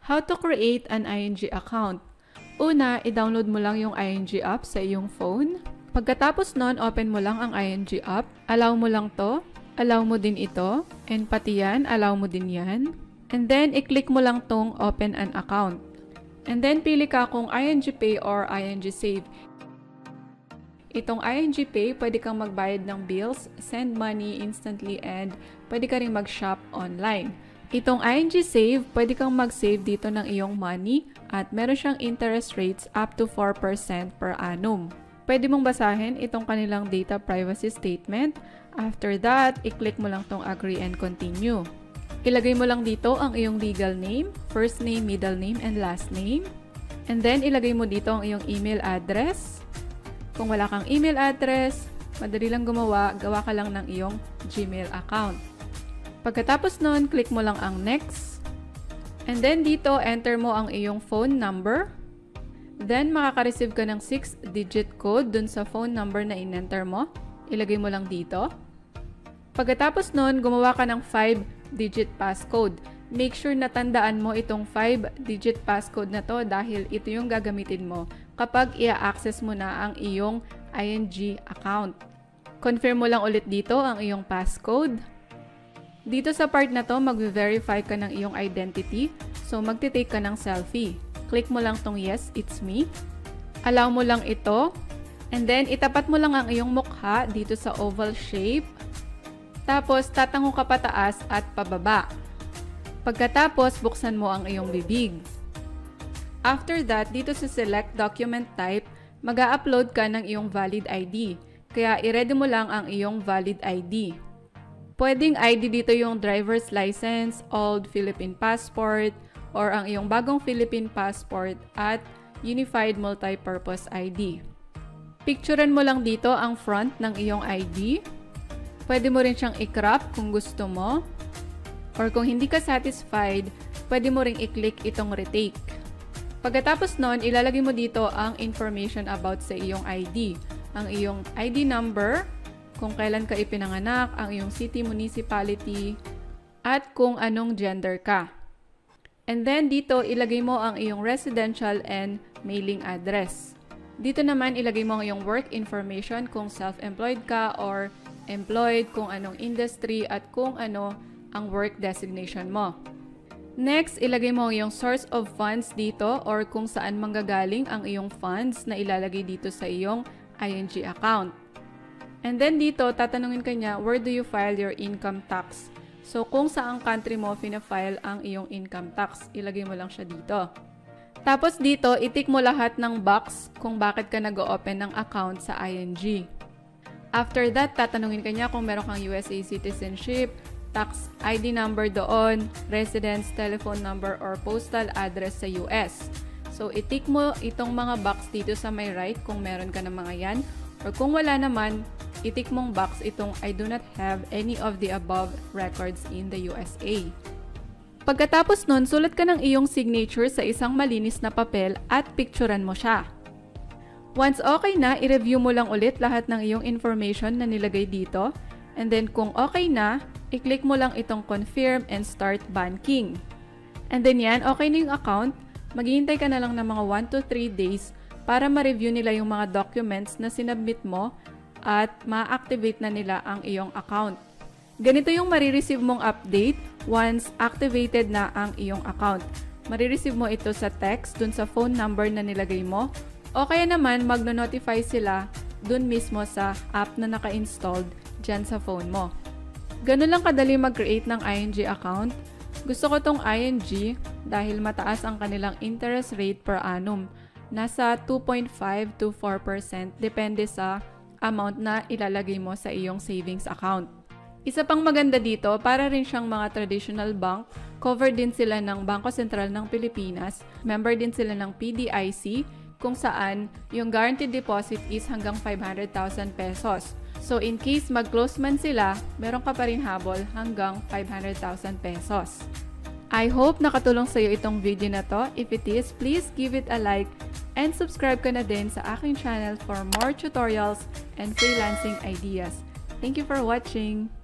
How to create an ING account. Una, i-download mo lang yung ING app sa iyong phone. Pagkatapos nun, open mo lang ang ING app. Allow mo lang to. Allow mo din ito. And pati yan, allow mo din yan. And then, i-click mo lang tong open an account. And then, pili ka kung ING Pay or ING Save. Itong ING Pay, pwede kang magbayad ng bills, send money instantly, and pwede ka rin mag-shop online. Itong ING Save, pwede kang mag-save dito ng iyong money at meron siyang interest rates up to 4% per annum. Pwede mong basahin itong kanilang data privacy statement. After that, i-click mo lang tong agree and continue. Ilagay mo lang dito ang iyong legal name, first name, middle name, and last name. And then, ilagay mo dito ang iyong email address. Kung wala kang email address, madali lang gumawa, gawa ka lang ng iyong Gmail account. Pagkatapos nun, click mo lang ang next. And then dito, enter mo ang iyong phone number. Then, makaka-receive ka ng 6-digit code dun sa phone number na in-enter mo. Ilagay mo lang dito. Pagkatapos nun, gumawa ka ng 5-digit passcode. Make sure na tandaan mo itong 5-digit passcode na to dahil ito yung gagamitin mo kapag i-access mo na ang iyong ING account. Confirm mo lang ulit dito ang iyong passcode. Dito sa part na to, mag-verify ka ng iyong identity. So, magte-take ka ng selfie. Click mo lang tong yes, it's me. Allow mo lang ito. And then, itapat mo lang ang iyong mukha dito sa oval shape. Tapos, tatango ka pataas at pababa. Pagkatapos, buksan mo ang iyong bibig. After that, dito sa select document type, mag-a-upload ka ng iyong valid ID. Kaya, i-ready mo lang ang iyong valid ID. Pwedeng ID dito yung driver's license, old Philippine passport, or ang iyong bagong Philippine passport at Unified Multi-Purpose ID. Picturean mo lang dito ang front ng iyong ID. Pwede mo rin siyang i-crop kung gusto mo. Or kung hindi ka satisfied, pwede mo ring i-click itong retake. Pagkatapos nun, ilalagay mo dito ang information about sa iyong ID. Ang iyong ID number, kung kailan ka ipinanganak, ang iyong city, municipality, at kung anong gender ka. And then dito, ilagay mo ang iyong residential and mailing address. Dito naman, ilagay mo ang iyong work information kung self-employed ka or employed, kung anong industry, at kung ano ang work designation mo. Next, ilagay mo ang iyong source of funds dito or kung saan manggagaling ang iyong funds na ilalagay dito sa iyong ING account. And then dito, tatanungin ka niya, where do you file your income tax? So, kung saang country mo fina-file ang iyong income tax, ilagay mo lang siya dito. Tapos dito, itik mo lahat ng box kung bakit ka nag-open ng account sa ING. After that, tatanungin ka niya kung meron kang USA citizenship, tax ID number doon, residence, telephone number, or postal address sa US. So, itik mo itong mga box dito sa may right kung meron ka ng mga yan. Or kung wala naman, itik mong box itong I do not have any of the above records in the USA. Pagkatapos nun, sulat ka ng iyong signature sa isang malinis na papel at picturean mo siya. Once okay na, i-review mo lang ulit lahat ng iyong information na nilagay dito. And then kung okay na, i-click mo lang itong confirm and start banking. And then yan, okay na yung account. Maghihintay ka na lang ng mga 1 to 3 days para ma-review nila yung mga documents na sinubmit mo at ma-activate na nila ang iyong account. Ganito yung marireceive mong update once activated na ang iyong account. Marireceive mo ito sa text dun sa phone number na nilagay mo o kaya naman magno-notify sila dun mismo sa app na naka-installed dyan sa phone mo. Ganun lang kadali mag-create ng ING account. Gusto ko tong ING dahil mataas ang kanilang interest rate per annum. Nasa 2.5 to 4% depende sa amount na ilalagay mo sa iyong savings account. Isa pang maganda dito, para rin siyang mga traditional bank, covered din sila ng Bangko Sentral ng Pilipinas, member din sila ng PDIC, kung saan yung guaranteed deposit is hanggang 500,000 pesos. So in case mag-close man sila, meron ka pa rin habol hanggang 500,000 pesos. I hope nakatulong sa iyo itong video na to. If it is, please give it a like and subscribe ka na din sa aking channel for more tutorials and freelancing ideas. Thank you for watching!